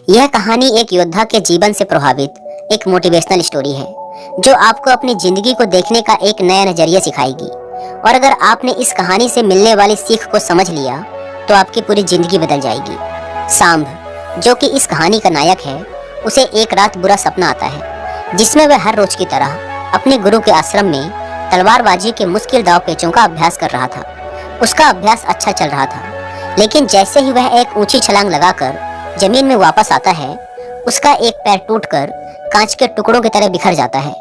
यह कहानी एक योद्धा के जीवन से प्रभावित एक मोटिवेशनल स्टोरी है जो आपको अपनी जिंदगी को देखने का एक नया नजरिया सिखाएगी। और अगर आपने इस कहानी से मिलने वाली सीख को समझ लिया तो आपकी पूरी जिंदगी बदल जाएगी। सांभ, जो कि इस कहानी का नायक है, उसे एक रात बुरा सपना आता है जिसमें वह हर रोज की तरह अपने गुरु के आश्रम में तलवारबाजी के मुश्किल दाव पेचों का अभ्यास कर रहा था। उसका अभ्यास अच्छा चल रहा था, लेकिन जैसे ही वह एक ऊंची छलांग लगाकर जमीन में वापस आता है, उसका एक पैर टूटकर कांच के टुकड़ों की तरह बिखर जाता है।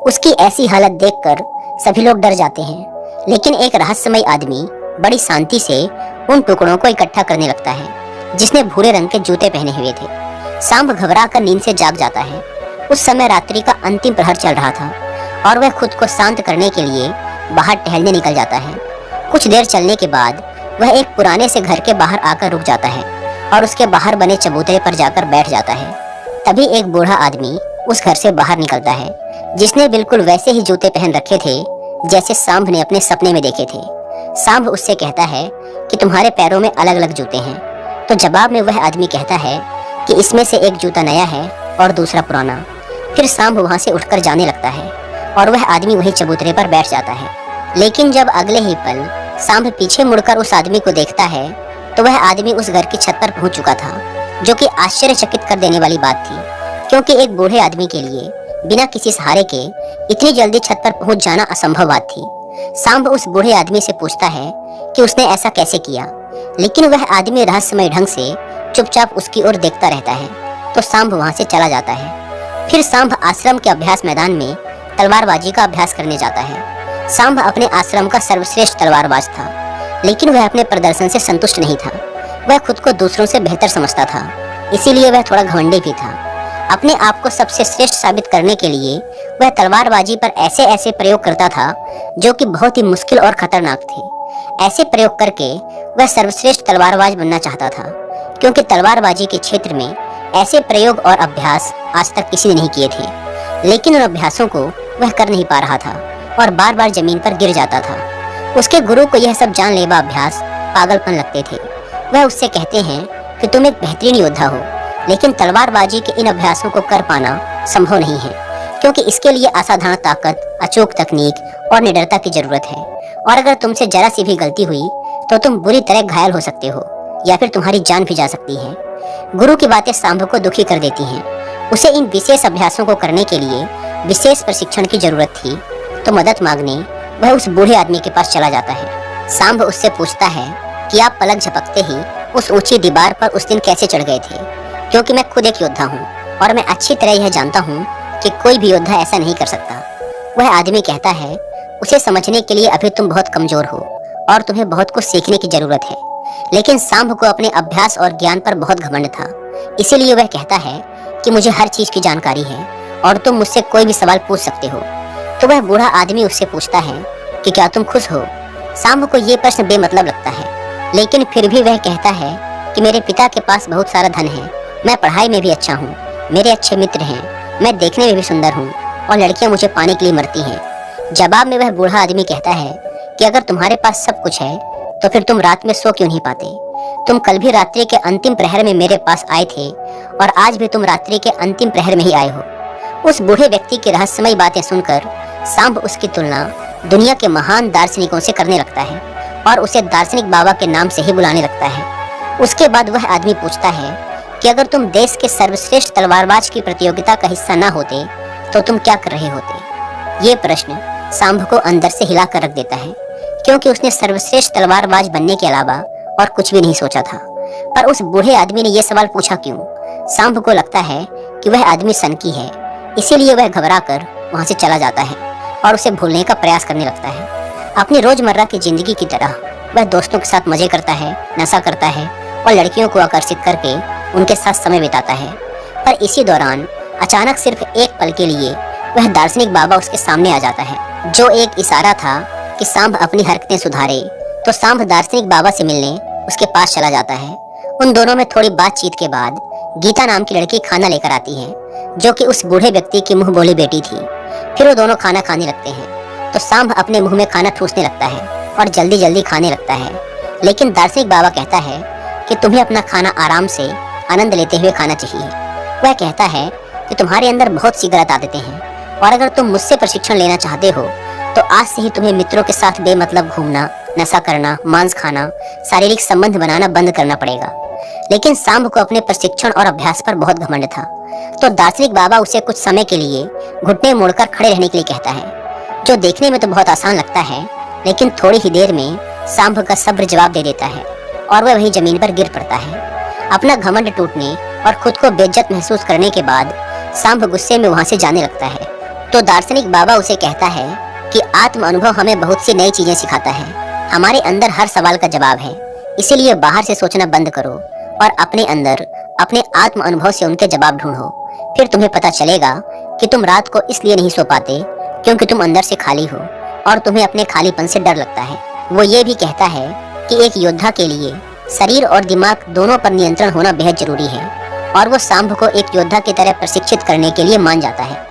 उसकी ऐसी हालत देखकर सभी लोग डर जाते हैं, लेकिन एक रहस्यमय आदमी बड़ी शांति से उन टुकड़ों को इकट्ठा करने लगता है, जिसने भूरे रंग के जूते पहने हुए थे। सांभ घबरा कर नींद से जाग जाता है। उस समय रात्रि का अंतिम प्रहर चल रहा था और वह खुद को शांत करने के लिए बाहर टहलने निकल जाता है। कुछ देर चलने के बाद वह एक पुराने से घर के बाहर आकर रुक जाता है और उसके बाहर बने चबूतरे पर जाकर बैठ जाता है। तभी एक बूढ़ा आदमी उस घर से बाहर निकलता है, जिसने बिल्कुल वैसे ही जूते पहन रखे थे जैसे सांभ ने अपने सपने में देखे थे। सांभ उससे कहता है कि तुम्हारे पैरों में अलग अलग जूते हैं। तो जवाब में वह आदमी कहता है कि इसमें से एक जूता नया है और दूसरा पुराना। फिर सांभ वहां से उठकर जाने लगता है और वह आदमी वहीं चबूतरे पर बैठ जाता है। लेकिन जब अगले ही पल सांभ पीछे मुड़कर उस आदमी को देखता है तो वह आदमी उस घर की छत पर पहुंच चुका था, जो कि आश्चर्यचकित कर देने वाली बात थी, क्योंकि एक बूढ़े आदमी के लिए बिना किसी सहारे के इतनी जल्दी छत पर पहुंच जाना असंभव बात थी। सांभ उस बूढ़े आदमी से पूछता है कि उसने ऐसा कैसे किया, लेकिन वह आदमी रहस्यमय ढंग से चुपचाप उसकी ओर देखता रहता है। तो सांभ वहां से चला जाता है। फिर सांभ आश्रम के अभ्यास मैदान में तलवारबाजी का अभ्यास करने जाता है। सांभ अपने आश्रम का सर्वश्रेष्ठ तलवारबाज था, लेकिन वह अपने प्रदर्शन से संतुष्ट नहीं था। वह खुद को दूसरों से बेहतर समझता था, इसीलिए वह थोड़ा घमंडी भी था। अपने आप को सबसे श्रेष्ठ साबित करने के लिए वह तलवारबाजी पर ऐसे ऐसे प्रयोग करता था जो कि बहुत ही मुश्किल और खतरनाक थे। ऐसे प्रयोग करके वह सर्वश्रेष्ठ तलवारबाज बनना चाहता था, क्योंकि तलवारबाजी के क्षेत्र में ऐसे प्रयोग और अभ्यास आज तक किसी ने नहीं किए थे। लेकिन उन अभ्यासों को वह कर नहीं पा रहा था और बार बार जमीन पर गिर जाता था। उसके गुरु को यह सब जानलेवा अभ्यास पागलपन लगते थे। वह उससे कहते हैं कि तुम एक बेहतरीन योद्धा हो, लेकिन तलवारबाजी के इन अभ्यासों को कर पाना संभव नहीं है, क्योंकि इसके लिए असाधारण ताकत, अचूक तकनीक और निडरता की जरूरत है। और अगर तुमसे जरा सी भी गलती हुई तो तुम बुरी तरह घायल हो सकते हो या फिर तुम्हारी जान भी जा सकती है। गुरु की बातें सांभ को दुखी कर देती हैं। उसे इन विशेष अभ्यासों को करने के लिए विशेष प्रशिक्षण की जरूरत थी, तो मदद मांगने वह उस बूढ़े आदमी के पास चला जाता है। सांभ उससे पूछता है कि आप पलक झपकते ही उस ऊंची दीवार पर उस दिन कैसे चढ़ गए थे, क्योंकि मैं खुद एक योद्धा हूँ और मैं अच्छी तरह यह जानता हूँ कि कोई भी योद्धा ऐसा नहीं कर सकता। वह आदमी कहता है, उसे समझने के लिए अभी तुम बहुत कमजोर हो और तुम्हें बहुत कुछ सीखने की जरूरत है। लेकिन सांभ को अपने अभ्यास और ज्ञान पर बहुत घमंड था, इसीलिए वह कहता है कि मुझे हर चीज की जानकारी है और तुम मुझसे कोई भी सवाल पूछ सकते हो। तो वह बूढ़ा आदमी उससे पूछता है कि क्या तुम खुश हो। सांभ को ये प्रश्न बेमतलब लगता है, लेकिन फिर भी वह कहता है कि मेरे पिता के पास बहुत सारा धन है, मैं पढ़ाई में भी अच्छा हूँ, मेरे अच्छे मित्र हैं, मैं देखने में भी सुंदर हूँ और लड़कियाँ मुझे पाने के लिए मरती हैं। जवाब में वह बूढ़ा आदमी कहता है कि अगर तुम्हारे पास सब कुछ है तो फिर तुम रात में सो क्यों नहीं पाते। तुम कल भी रात्रि के अंतिम प्रहर में मेरे पास आए थे और आज भी तुम रात्रि के अंतिम प्रहर में ही आए हो। उस बूढ़े व्यक्ति की रहस्यमय बातें सुनकर सांभ उसकी तुलना दुनिया के महान दार्शनिकों से करने लगता है और उसे दार्शनिक बाबा के नाम से ही बुलाने लगता है। उसके बाद वह आदमी पूछता है कि अगर तुम देश के सर्वश्रेष्ठ तलवारबाज की प्रतियोगिता का हिस्सा ना होते तो तुम क्या कर रहे होते। ये प्रश्न सांभ को अंदर से हिला कर रख देता है, क्योंकि उसने सर्वश्रेष्ठ तलवारबाज बनने के अलावा और कुछ भी नहीं सोचा था। पर उस बूढ़े आदमी ने यह सवाल पूछा क्यों। सांभ को लगता है कि वह आदमी सनकी है, इसीलिए वह घबरा कर वहां से चला जाता है और उसे भूलने का प्रयास करने लगता है। अपनी रोजमर्रा की जिंदगी की तरह वह दोस्तों के साथ मजे करता है, नशा करता है और लड़कियों को आकर्षित करके उनके साथ समय बिताता है। पर इसी दौरान अचानक सिर्फ एक पल के लिए वह दार्शनिक बाबा उसके सामने आ जाता है, जो एक इशारा था कि सांभ अपनी हरकतें सुधारे। तो सांभ दार्शनिक बाबा से मिलने उसके पास चला जाता है। उन दोनों में थोड़ी बातचीत के बाद गीता नाम की लड़की खाना लेकर आती है, जो कि उस बूढ़े व्यक्ति की मुंह बोली बेटी थी। फिर वो दोनों खाना खाने लगते हैं। तो सांभ अपने मुंह में खाना ठूसने लगता है और जल्दी जल्दी खाने लगता है। लेकिन दार्शनिक बाबा कहता है कि तुम्हें अपना खाना आराम से आनंद लेते हुए खाना चाहिए। वह कहता है कि तुम्हारे अंदर बहुत सी गलत आदतें हैं और अगर तुम मुझसे प्रशिक्षण लेना चाहते हो तो आज से ही तुम्हें मित्रों के साथ बेमतलब घूमना, नशा करना, मांस खाना, शारीरिक संबंध बनाना बंद करना पड़ेगा। लेकिन सांब को अपने प्रशिक्षण और अभ्यास पर बहुत घमंड था, तो दार्शनिक बाबा उसे कुछ समय के लिए घुटने मोड़कर खड़े रहने के लिए कहता है, जो देखने में तो बहुत आसान लगता है, लेकिन थोड़ी ही देर में सांब का सब्र जवाब दे देता है और वह वहीं जमीन पर गिर पड़ता है। अपना घमंड टूटने और खुद को बेइज्जत महसूस करने के बाद सांब गुस्से में वहां से जाने लगता है। तो दार्शनिक बाबा उसे कहता है कि आत्म अनुभव हमें बहुत सी नई चीजें सिखाता है। हमारे अंदर हर सवाल का जवाब है, इसीलिए बाहर से सोचना बंद करो और अपने अंदर अपने आत्म अनुभव से उनके जवाब ढूंढो। फिर तुम्हें पता चलेगा कि तुम रात को इसलिए नहीं सो पाते क्योंकि तुम अंदर से खाली हो और तुम्हें अपने खालीपन से डर लगता है। वो ये भी कहता है कि एक योद्धा के लिए शरीर और दिमाग दोनों पर नियंत्रण होना बेहद जरूरी है और वो सांब को एक योद्धा की तरह प्रशिक्षित करने के लिए मान जाता है।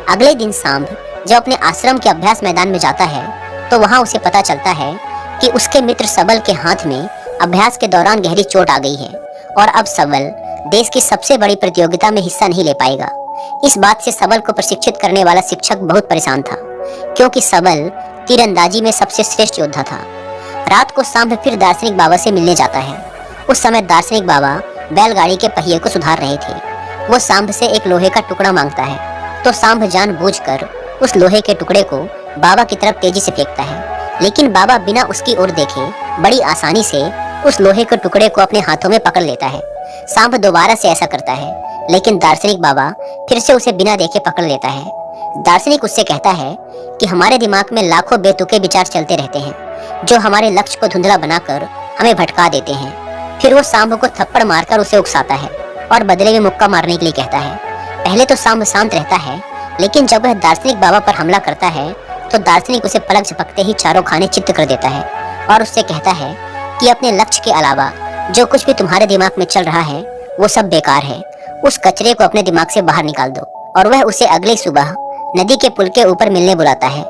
अगले दिन सांब जब अपने आश्रम के अभ्यास मैदान में जाता है तो वहाँ उसे पता चलता है कि उसके मित्र सबल के हाथ में अभ्यास के दौरान गहरी चोट आ गई है और अब सबल देश की सबसे बड़ी प्रतियोगिता में हिस्सा नहीं ले पाएगा। इस बात से सबल को प्रशिक्षित करने वाला शिक्षक बहुत परेशान था, क्योंकि सबल तीरंदाजी में सबसे श्रेष्ठ योद्धा था। रात को सांब फिर दार्शनिक बाबा से मिलने जाता है। उस समय दार्शनिक बाबा बैलगाड़ी के पहिए को सुधार रहे थे। वो सांब से एक लोहे का टुकड़ा मांगता है, तो सांब जानबूझकर उस लोहे के टुकड़े को बाबा की तरफ तेजी से फेंकता है, लेकिन बाबा बिना उसकी ओर देखे बड़ी आसानी से उस लोहे के टुकड़े को अपने हाथों में पकड़ लेता है। सांब दोबारा से ऐसा करता है, लेकिन दार्शनिक बाबा फिर से उसे बिना देखे पकड़ लेता है। दार्शनिक उससे कहता है कि हमारे दिमाग में लाखों बेतुके विचार चलते रहते हैं जो हमारे लक्ष्य को धुंधला बनाकर हमें भटका देते हैं। फिर वो सांब को थप्पड़ मारकर उसे उकसाता है और बदले में मुक्का मारने के लिए कहता है। पहले तो सांब शांत रहता है, लेकिन जब वह दार्शनिक बाबा पर हमला करता है तो दार्शनिक उसे पलक झपकते ही चारों खाने चित्त कर देता है और उससे कहता है कि अपने लक्ष्य के अलावा जो कुछ भी तुम्हारे दिमाग में चल रहा है वो सब बेकार है। उस कचरे को अपने दिमाग से बाहर निकाल दो। और वह उसे अगली सुबह नदी के पुल के ऊपर मिलने बुलाता है।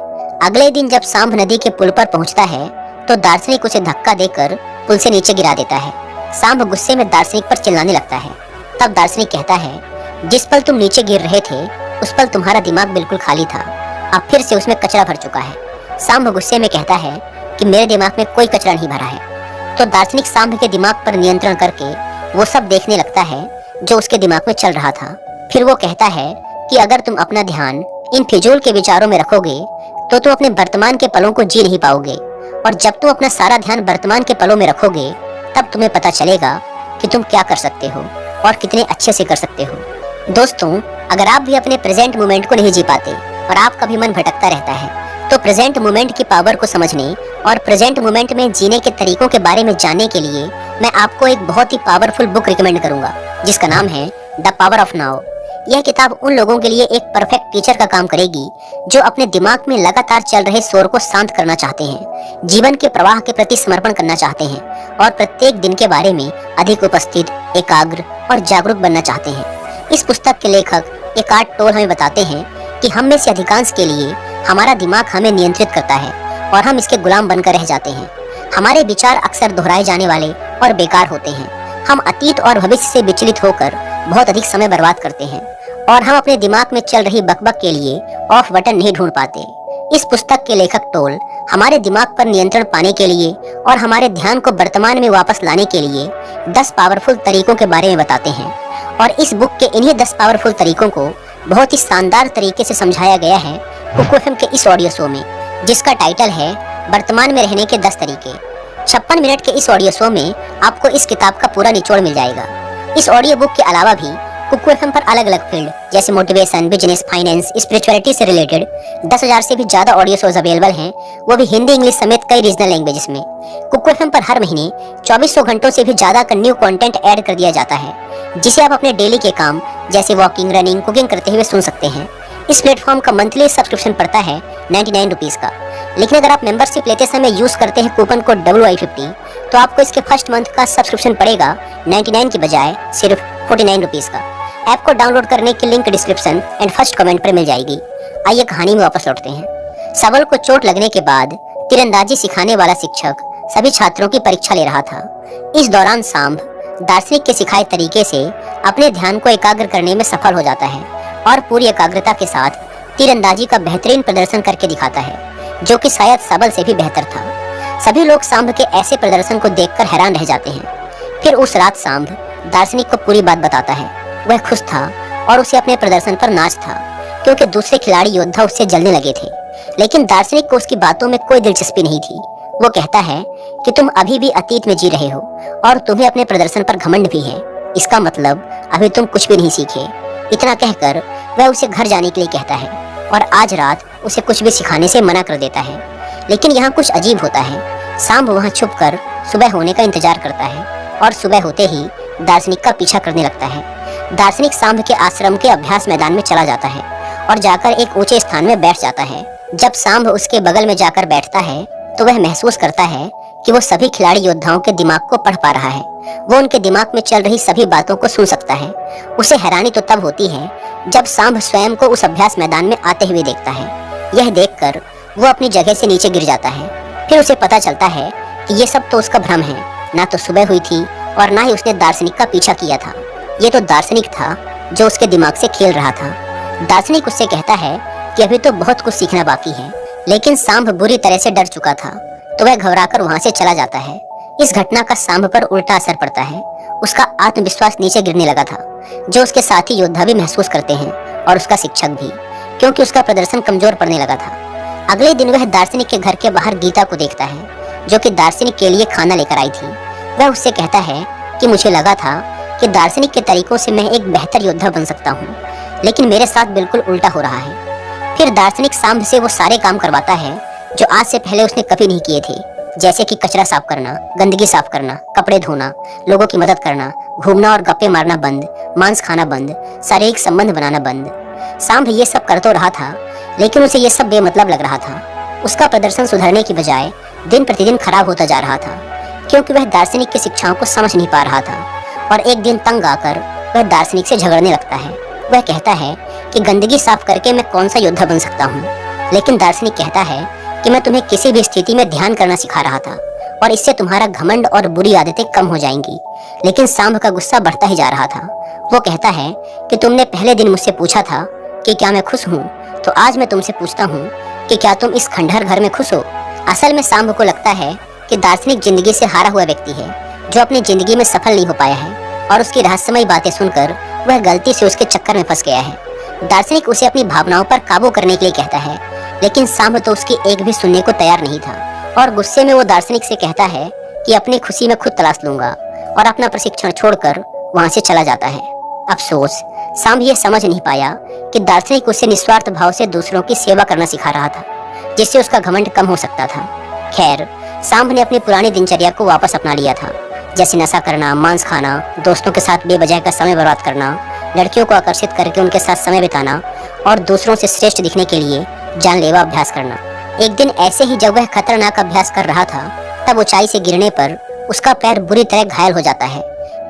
अगले दिन जब सांब नदी के पुल पर पहुंचता है तो दार्शनिक उसे धक्का देकर पुल से नीचे गिरा देता है। सांब गुस्से में दार्शनिक पर चिल्लाने लगता है। तब दार्शनिक कहता है, जिस पल तुम नीचे गिर रहे थे उस पल तुम्हारा दिमाग बिल्कुल खाली था, अब फिर से उसमें कचरा भर चुका है। सांब गुस्से में कहता है कि मेरे दिमाग में कोई कचरा नहीं भरा है। तो दार्शनिक सांब के दिमाग पर नियंत्रण करके वो सब देखने लगता है जो उसके दिमाग में चल रहा था। फिर वो कहता है कि अगर तुम अपना ध्यान इन फिजूल के विचारों में रखोगे तो तुम अपने वर्तमान के पलों को जी नहीं पाओगे, और जब तुम अपना सारा ध्यान वर्तमान के पलों में रखोगे तब तुम्हें पता चलेगा कि तुम क्या कर सकते हो और कितने अच्छे से कर सकते हो। दोस्तों, अगर आप भी अपने प्रेजेंट मोमेंट को नहीं जी पाते और आपका भी मन भटकता रहता है तो प्रेजेंट मोमेंट की पावर को समझने और प्रेजेंट मोमेंट में जीने के तरीकों के बारे में जानने के लिए मैं आपको एक बहुत ही पावरफुल बुक रिकमेंड करूंगा जिसका नाम है द पावर ऑफ नाउ। यह किताब उन लोगों के लिए एक परफेक्ट टीचर का काम करेगी जो अपने दिमाग में लगातार चल रहे शोर को शांत करना चाहते हैं, जीवन के प्रवाह के प्रति समर्पण करना चाहते हैं और प्रत्येक दिन के बारे में अधिक उपस्थित, एकाग्र और जागरूक बनना चाहते हैं। इस पुस्तक के लेखक एकार्ट टोल हमें बताते हैं कि हम में से अधिकांश के लिए हमारा दिमाग हमें नियंत्रित करता है और हम इसके गुलाम बनकर रह जाते हैं। हमारे विचार अक्सर दोहराए जाने वाले और बेकार होते हैं। हम अतीत और भविष्य से विचलित होकर बहुत अधिक समय बर्बाद करते हैं और हम अपने दिमाग में चल रही बकबक के लिए ऑफ बटन नहीं ढूंढ पाते। इस पुस्तक के लेखक टोल हमारे दिमाग पर नियंत्रण पाने के लिए और हमारे ध्यान को वर्तमान में वापस लाने के लिए 10 पावरफुल तरीकों के बारे में बताते हैं और इस बुक के इन्हीं 10 पावरफुल तरीकों को बहुत ही शानदार तरीके से समझाया गया है कुकू एफएम के इस ऑडियो शो में, जिसका टाइटल है वर्तमान में रहने के 10 तरीके। 56 मिनट के इस ऑडियो शो में आपको इस किताब का पूरा निचोड़ मिल जाएगा। इस ऑडियो बुक के अलावा भी कुकू एफएम पर अलग अलग फील्ड जैसे मोटिवेशन, बिजनेस, फाइनेंस, स्पिरिचुअलिटी से रिलेटेड 10,000 से भी ज्यादा ऑडियो शोज अवेलेबल हैं, वो भी हिंदी, इंग्लिश समेत कई रीजनल लैंग्वेजेस में। कुकू एफएम पर हर महीने 2400 घंटों से भी ज्यादा का न्यू कंटेंट ऐड कर दिया जाता है, जिसे आप अपने डेली के काम जैसे वॉकिंग, रनिंग, कुकिंग करते हुए सुन सकते हैं। इस प्लेटफॉर्म का मंथली सब्सक्रिप्शन पड़ता है 99 रुपीज़ का, लेकिन अगर आप मेंबरशिप लेते समय यूज करते हैं कूपन कोड WI50 तो आपको इसके फर्स्ट मंथ का सब्सक्रिप्शन पड़ेगा 99 की बजाय सिर्फ 49 रुपीज़ का। ऐप को डाउनलोड करने की link description and first comment पर मिल जाएगी। आइए कहानी में वापस लौटते हैं। सबल को चोट लगने के बाद तीरंदाजी सिखाने वाला शिक्षक सभी छात्रों की परीक्षा ले रहा था। इस दौरान सांब दार्शनिक के सिखाए तरीके से अपने ध्यान को एकाग्र करने में सफल हो जाता है और पूरी एकाग्रता के साथ तीरंदाजी का बेहतरीन प्रदर्शन करके दिखाता है, जो कि शायद सबल से भी बेहतर था। सभी लोग सांभ के ऐसे प्रदर्शन को देखकर हैरान रह जाते हैं। फिर उस रात सांभ दार्शनिक को पूरी बात बताता है। वह खुश था और उसे अपने प्रदर्शन पर नाच था, क्योंकि दूसरे खिलाड़ी योद्धा उससे जलने लगे थे। लेकिन दार्शनिक को उसकी बातों में कोई दिलचस्पी नहीं थी। वो कहता है कि तुम अभी भी अतीत में जी रहे हो और तुम्हें अपने प्रदर्शन पर घमंड भी है। इसका मतलब अभी तुम कुछ भी नहीं सीखे। इतना कहकर वह उसे घर जाने के लिए कहता है और आज रात उसे कुछ भी सिखाने से मना कर देता है। लेकिन यहाँ कुछ अजीब होता है। सांभ वहाँ छुपकर सुबह होने का इंतजार करता है और सुबह होते ही दार्शनिक का पीछा करने लगता है। दार्शनिक सांभ के आश्रम के अभ्यास मैदान में चला जाता है और जाकर एक ऊंचे स्थान में बैठ जाता है। जब सांभ उसके बगल में जाकर बैठता है तो वह महसूस करता है कि वो सभी खिलाड़ी योद्धाओं के दिमाग को पढ़ पा रहा है। वो उनके दिमाग में चल रही सभी बातों को सुन सकता है। उसे हैरानी तो तब होती है जब सांभ स्वयं को उस अभ्यास मैदान में आते हुए देखता है। यह देखकर वो अपनी जगह से नीचे गिर जाता है। फिर उसे पता चलता है कि ये सब तो उसका भ्रम है। ना तो सुबह हुई थी और ना ही उसने दार्शनिक का पीछा किया था। ये तो दार्शनिक था जो उसके दिमाग से खेल रहा था। दार्शनिक उससे कहता है कि अभी तो बहुत कुछ सीखना बाकी है। लेकिन सांभ बुरी तरह से डर चुका था, तो वह घबराकर वहां से चला जाता है। इस घटना का सांभ पर उल्टा असर पड़ता है। उसका आत्मविश्वास नीचे गिरने लगा था, जो उसके साथी योद्धा भी महसूस करते हैं और उसका शिक्षक भी, क्योंकि उसका प्रदर्शन कमजोर पड़ने लगा था। अगले दिन वह दार्शनिक के घर के बाहर गीता को देखता है, जो कि दार्शनिक के लिए खाना लेकर आई थी। वह उससे कहता है कि मुझे लगा था कि दार्शनिक के तरीकों से मैं एक बेहतर योद्धा बन सकता हूँ, लेकिन मेरे साथ बिल्कुल उल्टा हो रहा है। फिर दार्शनिक सांभ से वो सारे काम करवाता है जो आज से पहले उसने कभी नहीं किए थे, जैसे कि कचरा साफ करना, गंदगी साफ करना, कपड़े धोना, लोगों की मदद करना, घूमना और गप्पे मारना बंद, मांस खाना बंद, शारीरिक संबंध बनाना बंद। सांभ ये सब कर तो रहा था, लेकिन उसे ये सब बेमतलब लग रहा था। उसका प्रदर्शन सुधरने की बजाय दिन प्रतिदिन खराब होता जा रहा था, क्योंकि वह दार्शनिक की शिक्षाओं को समझ नहीं पा रहा था। और एक दिन तंग आकर वह दार्शनिक से झगड़ने लगता है। वह कहता है कि गंदगी साफ करके मैं कौन सा योद्धा बन सकता हूँ। लेकिन दार्शनिक कहता है कि मैं तुम्हें किसी भी स्थिति में ध्यान करना सिखा रहा था और इससे तुम्हारा घमंड और बुरी आदतें कम हो जाएंगी। लेकिन सांभ का गुस्सा बढ़ता ही जा रहा था। वो कहता है कि तुमने पहले दिन मुझसे पूछा था कि क्या मैं खुश हूँ, तो आज मैं तुमसे पूछता हूँ कि क्या तुम इस खंडहर घर में खुश हो। असल में सांभ को लगता है कि दार्शनिक जिंदगी से हारा हुआ व्यक्ति है, जो अपनी जिंदगी में सफल नहीं हो पाया है, और उसकी रहस्यमयी बातें सुनकर वह गलती से उसके चक्कर में फंस गया है। दार्शनिक उसे अपनी भावनाओं पर काबू करने के लिए कहता है, लेकिन सांभ तो उसकी एक भी सुनने को तैयार नहीं था और गुस्से में वो दार्शनिक से कहता है कि अपनी खुशी में खुद तलाश लूंगा, और अपना प्रशिक्षण छोड़कर वहां से चला जाता है। अफसोस, सांभ ये समझ नहीं पाया कि दार्शनिक उसे निस्वार्थ भाव से दूसरों की सेवा करना सिखा रहा था, जिससे उसका घमंड कम हो सकता था। खैर, सांभ ने अपनी पुरानी दिनचर्या को वापस अपना लिया था, जैसे नशा करना, मांस खाना, दोस्तों के साथ बेवजह का समय बर्बाद करना, लड़कियों को आकर्षित करके उनके साथ समय बिताना और दूसरों से श्रेष्ठ दिखने के लिए जानलेवा अभ्यास करना। एक दिन ऐसे ही जब वह खतरनाक अभ्यास कर रहा था, तब ऊंचाई से गिरने पर उसका पैर बुरी तरह घायल हो जाता है।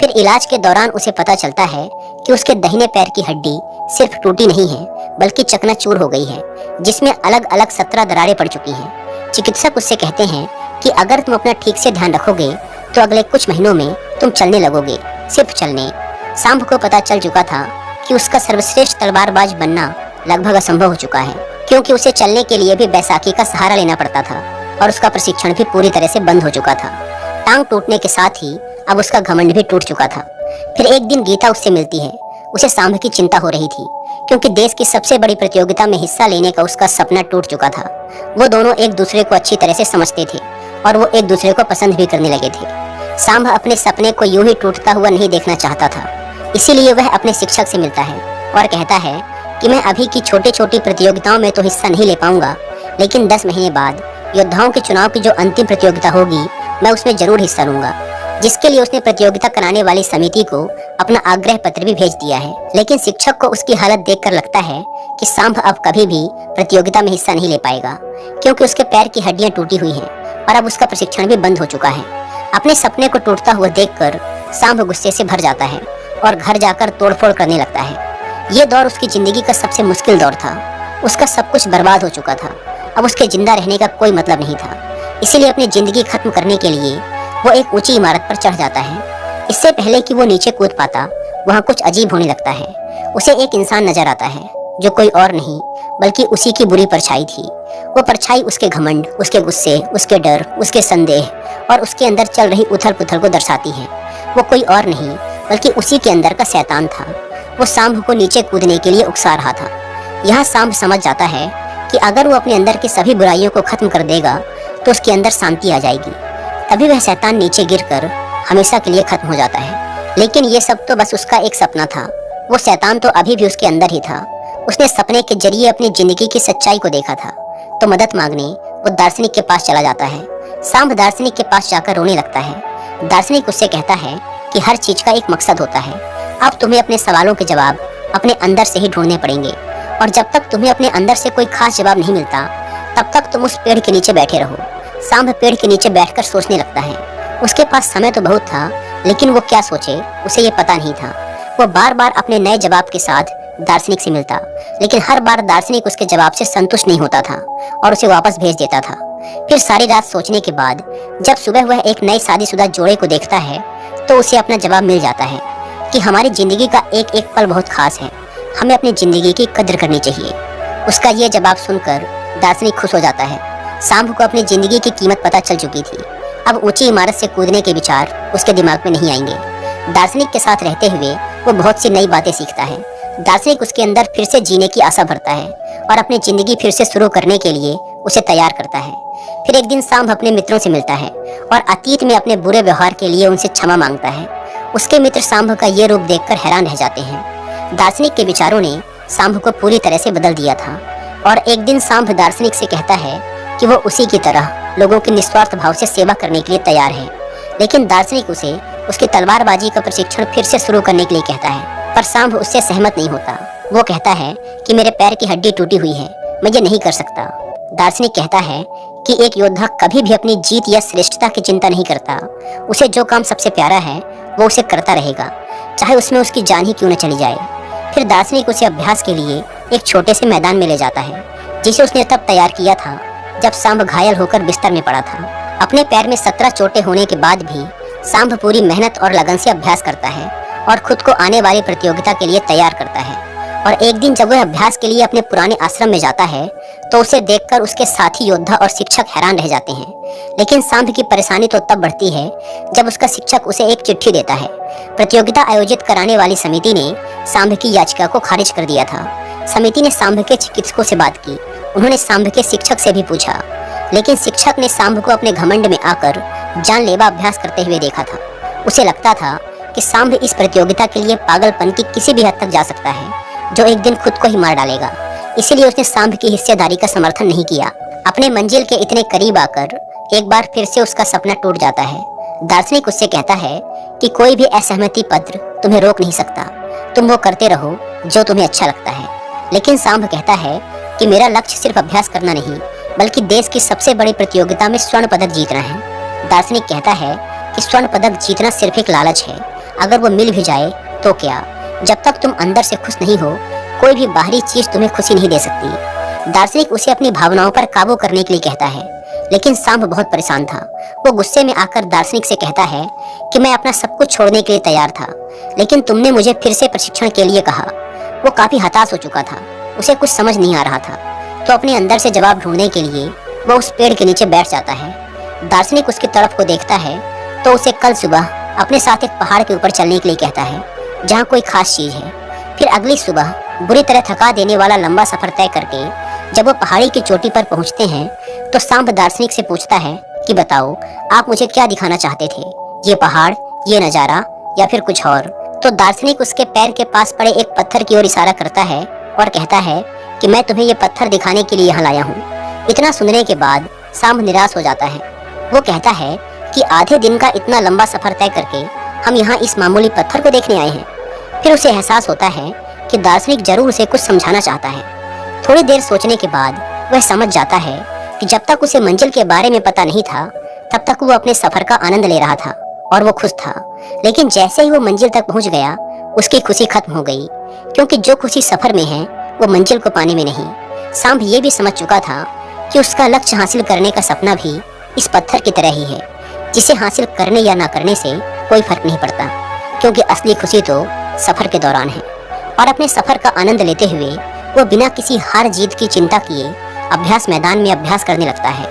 फिर इलाज के दौरान उसे पता चलता है कि उसके दाहिने पैर की हड्डी सिर्फ टूटी नहीं है, बल्कि चकनाचूर हो गई है, जिसमें अलग अलग 17 दरारें पड़ चुकी हैं। चिकित्सक उससे कहते हैं कि अगर तुम अपना ठीक से ध्यान रखोगे तो अगले कुछ महीनों में तुम चलने लगोगे, सिर्फ चलने। सांभ को पता चल चुका था कि उसका सर्वश्रेष्ठ तलवारबाज बनना लगभग असंभव हो चुका है, क्योंकि उसे चलने के लिए भी बैसाखी का सहारा लेना पड़ता था और उसका प्रशिक्षण भी पूरी तरह से बंद हो चुका था। टांग टूटने के साथ ही अब उसका घमंड भी टूट चुका था। फिर एक दिन गीता उससे मिलती है। उसे सांभ की चिंता हो रही थी, क्योंकि देश की सबसे बड़ी प्रतियोगिता में हिस्सा लेने का उसका सपना टूट चुका था। वो दोनों एक दूसरे को अच्छी तरह से समझते थे और वो एक दूसरे को पसंद भी करने लगे थे। सांभ अपने सपने को यूं ही टूटता हुआ नहीं देखना चाहता था, इसीलिए वह अपने शिक्षक से मिलता है और कहता है कि मैं अभी की छोटी छोटी प्रतियोगिताओं में तो हिस्सा नहीं ले पाऊंगा, लेकिन 10 महीने बाद योद्धाओं के चुनाव की जो अंतिम प्रतियोगिता होगी, मैं उसमें जरूर हिस्सा लूंगा। जिसके लिए उसने प्रतियोगिता कराने वाली समिति को अपना आग्रह पत्र भी भेज दिया है। लेकिन शिक्षक को उसकी हालत देखकर लगता है कि सांभ अब कभी भी प्रतियोगिता में हिस्सा नहीं ले पाएगा, क्योंकि उसके पैर की हड्डियां टूटी हुई हैं और अब उसका प्रशिक्षण भी बंद हो चुका है। अपने सपने को टूटता हुआ देखकर सांभ गुस्से से भर जाता है और घर जाकर तोड़फोड़ करने लगता है। ये दौर उसकी जिंदगी का सबसे मुश्किल दौर था। उसका सब कुछ बर्बाद हो चुका था। अब उसके जिंदा रहने का कोई मतलब नहीं था। इसीलिए अपनी जिंदगी खत्म करने के लिए वो एक ऊंची इमारत पर चढ़ जाता है। इससे पहले कि वो नीचे कूद पाता, वहाँ कुछ अजीब होने लगता है। उसे एक इंसान नजर आता है जो कोई और नहीं बल्कि उसी की बुरी परछाई थी। वो परछाई उसके घमंड, उसके गुस्से, उसके डर, उसके संदेह और उसके अंदर चल रही उथल पुथल को दर्शाती है। वो कोई और नहीं बल्कि उसी के अंदर का शैतान था। वो सांभ को नीचे कूदने के लिए उकसा रहा था। यहाँ सांभ समझ जाता है कि अगर वो अपने अंदर की सभी बुराइयों को खत्म कर देगा तो उसके अंदर शांति आ जाएगी। तभी वह शैतान नीचे गिरकर हमेशा के लिए खत्म हो जाता है। लेकिन ये सब तो बस उसका एक सपना था। वो शैतान तो अभी भी उसके अंदर ही था। उसने सपने के जरिए अपनी जिंदगी की सच्चाई को देखा था। तो मदद मांगने वो दार्शनिक के पास चला जाता है। सांभ दार्शनिक के पास जाकर रोने लगता है। दार्शनिक उससे कहता है कि हर चीज का एक मकसद होता है। अब तुम्हें अपने सवालों के जवाब अपने अंदर से ही ढूंढने पड़ेंगे, और जब तक तुम्हें अपने अंदर से कोई खास जवाब नहीं मिलता तब तक तुम उस पेड़ के नीचे बैठे रहो। सांभ पेड़ के नीचे बैठकर सोचने लगता है। उसके पास समय तो बहुत था, लेकिन वो क्या सोचे उसे ये पता नहीं था। वो बार बार अपने नए जवाब के साथ दार्शनिक से मिलता, लेकिन हर बार दार्शनिक उसके जवाब से संतुष्ट नहीं होता था और उसे वापस भेज देता था। फिर सारी रात सोचने के बाद जब सुबह वह एक नए शादीशुदा जोड़े को देखता है तो उसे अपना जवाब मिल जाता है कि हमारी जिंदगी का एक एक पल बहुत खास है, हमें अपनी जिंदगी की कद्र करनी चाहिए। उसका ये जवाब सुनकर दार्शनिक खुश हो जाता है। सांभ को अपनी जिंदगी की कीमत पता चल चुकी थी। अब ऊंची इमारत से कूदने के विचार उसके दिमाग में नहीं आएंगे। दार्शनिक के साथ रहते हुए वो बहुत सी नई बातें सीखता है। दार्शनिक उसके अंदर फिर से जीने की आशा भरता है और अपनी जिंदगी फिर से शुरू करने के लिए उसे तैयार करता है। फिर एक दिन सांभ अपने मित्रों से मिलता है और अतीत में अपने बुरे व्यवहार के लिए उनसे क्षमा मांगता है। उसके मित्र सांभ का ये रूप देखकर हैरान रह जाते हैं। दार्शनिक के विचारों ने सांभ को पूरी तरह से बदल दिया था, और एक दिन सांभ दार्शनिक से कहता है कि वो उसी की तरह लोगों की निस्वार्थ भाव से सेवा करने के लिए तैयार है। लेकिन दार्शनिक उसे उसकी तलवारबाजी का प्रशिक्षण फिर से शुरू करने के लिए कहता है, पर सांभ उससे सहमत नहीं होता। वो कहता है कि मेरे पैर की हड्डी टूटी हुई है, मैं ये नहीं कर सकता। दार्शनिक कहता है कि एक योद्धा कभी भी अपनी जीत या श्रेष्ठता की चिंता नहीं करता। उसे जो काम सबसे प्यारा है वो उसे करता रहेगा, चाहे उसमें उसकी जान ही क्यों न चली जाए। फिर दार्शनिक उसे अभ्यास के लिए एक छोटे से मैदान में ले जाता है, जिसे उसने तब तैयार किया था जब सांभ घायल होकर बिस्तर में पड़ा था। अपने पैर में 17 चोटें होने के बाद भी सांभ पूरी मेहनत और लगन से अभ्यास करता है और खुद को आने वाली प्रतियोगिता के लिए तैयार करता है। और एक दिन जब वह अभ्यास के लिए अपने पुराने आश्रम में जाता है तो उसे देखकर उसके साथी योद्धा और शिक्षक हैरान रह जाते हैं। लेकिन सांभ की परेशानी तो तब बढ़ती है जब उसका शिक्षक उसे एक चिट्ठी देता है। प्रतियोगिता आयोजित कराने वाली समिति ने सांभ की याचिका को खारिज कर दिया था। समिति ने सांभ के चिकित्सकों से बात की। उन्होंने सांभ के शिक्षक से भी पूछा, लेकिन शिक्षक ने सांभ को अपने घमंड में आकर जानलेवा अभ्यास करते हुए देखा था। उसे लगता था कि सांभ इस प्रतियोगिता के लिए पागलपन की किसी भी हद तक जा सकता है, जो एक दिन खुद को ही मार डालेगा। इसीलिए उसने सांभ की हिस्सेदारी का समर्थन नहीं किया। अपने मंजिल के इतने करीब आकर एक बार फिर से उसका सपना टूट जाता है। दार्शनिक उससे कहता है कि कोई भी असहमति पत्र तुम्हें रोक नहीं सकता, तुम वो करते रहो जो तुम्हें अच्छा लगता है। लेकिन सांभ कहता है कि मेरा लक्ष्य सिर्फ अभ्यास करना नहीं बल्कि देश की सबसे बड़ी प्रतियोगिता में स्वर्ण पदक जीतना है। दार्शनिक कहता है कि स्वर्ण पदक जीतना सिर्फ एक लालच है, अगर वो मिल भी जाए तो क्या, जब तक तुम अंदर से खुश नहीं हो कोई भी बाहरी चीज तुम्हें खुशी नहीं दे सकती। दार्शनिक उसे अपनी भावनाओं पर काबू करने के लिए कहता है, लेकिन सांभ बहुत परेशान था। वो गुस्से में आकर दार्शनिक से कहता है कि मैं अपना सब कुछ छोड़ने के लिए तैयार था, लेकिन तुमने मुझे फिर से प्रशिक्षण के लिए कहा। वो काफी हताश हो चुका था, उसे कुछ समझ नहीं आ रहा था, तो अपने अंदर से जवाब ढूंढने के लिए वो उस पेड़ के नीचे बैठ जाता है। दार्शनिक उसकी तरफ को देखता है तो उसे कल सुबह अपने साथ एक पहाड़ के ऊपर चलने के लिए कहता है, जहाँ कोई खास चीज है। फिर अगली सुबह बुरी तरह थका देने वाला लंबा सफर तय करके जब वो पहाड़ी की चोटी पर पहुंचते हैं तो सांभ दार्शनिक से पूछता है कि बताओ आप मुझे क्या दिखाना चाहते थे, ये पहाड़, ये नजारा या फिर कुछ और। तो दार्शनिक उसके पैर के पास पड़े एक पत्थर की ओर इशारा करता है और कहता है कि मैं तुम्हें ये पत्थर दिखाने के लिए यहाँ लाया हूँ। इतना सुनने के बाद सांभ निराश हो जाता है। वो कहता है कि आधे दिन का इतना लंबा सफर तय करके हम यहाँ इस मामूली पत्थर को देखने आए हैं। फिर उसे एहसास होता है कि दार्शनिक जरूर उसे कुछ समझाना चाहता है। थोड़ी देर सोचने के बाद वह समझ जाता है कि जब तक उसे मंजिल के बारे में पता नहीं था तब तक वो अपने सफर का आनंद ले रहा था और वो खुश था। लेकिन जैसे ही वो मंजिल तक पहुंच गया उसकी खुशी खत्म हो गई, क्योंकि जो खुशी सफर में है वो मंजिल को पाने में नहीं। सांभ ये भी समझ चुका था कि उसका लक्ष्य हासिल करने का सपना भी इस पत्थर की तरह ही है, जिसे हासिल करने या ना करने से कोई फर्क नहीं पड़ता, क्योंकि असली खुशी तो सफर के दौरान है। और अपने सफर का आनंद लेते हुए वो बिना किसी हार जीत की चिंता किए अभ्यास मैदान में अभ्यास करने लगता है।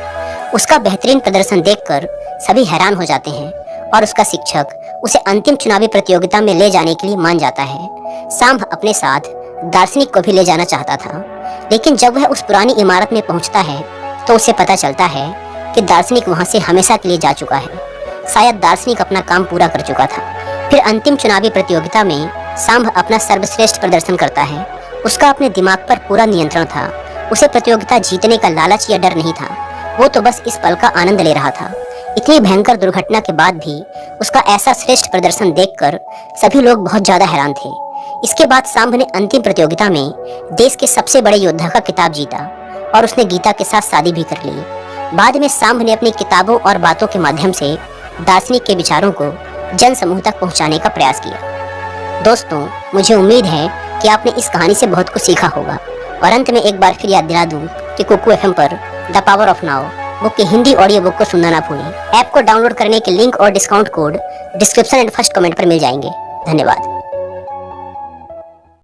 उसका बेहतरीन प्रदर्शन देखकर सभी हैरान हो जाते हैं और उसका शिक्षक उसे अंतिम चुनावी प्रतियोगिता में ले जाने के लिए मान जाता है। सांभ अपने साथ दार्शनिक को भी ले जाना चाहता था, लेकिन जब वह उस पुरानी इमारत में पहुंचता है तो उसे पता चलता है कि दार्शनिक वहां से हमेशा के लिए जा चुका है। शायद दार्शनिक अपना काम पूरा कर चुका था। फिर अंतिम चुनावी प्रतियोगिता में सांभ अपना सर्वश्रेष्ठ प्रदर्शन करता है। उसका अपने दिमाग पर पूरा नियंत्रण था। उसे प्रतियोगिता जीतने का लालच या डर नहीं था, वो तो बस इस पल का आनंद ले रहा था। इतनी भयंकर दुर्घटना के बाद भी उसका ऐसा श्रेष्ठ प्रदर्शन देखकर सभी लोग बहुत ज्यादा हैरान थे। इसके बाद सांभ ने अंतिम प्रतियोगिता में देश के सबसे बड़े योद्धा का खिताब जीता और उसने गीता के साथ शादी भी कर ली। बाद में सांभ ने अपनी किताबों और बातों के माध्यम से दार्शनिक के विचारों को जन समूह तक पहुंचाने का प्रयास किया। दोस्तों, मुझे उम्मीद है कि आपने इस कहानी से बहुत कुछ सीखा होगा। और अंत में एक बार फिर याद दिला दूं कि कुकू एफएम पर the power of now book की हिंदी ऑडियो बुक को सुनना ना भूलें। ऐप को डाउनलोड करने के लिंक और discount code description and first comment पर मिल जाएंगे। धन्यवाद।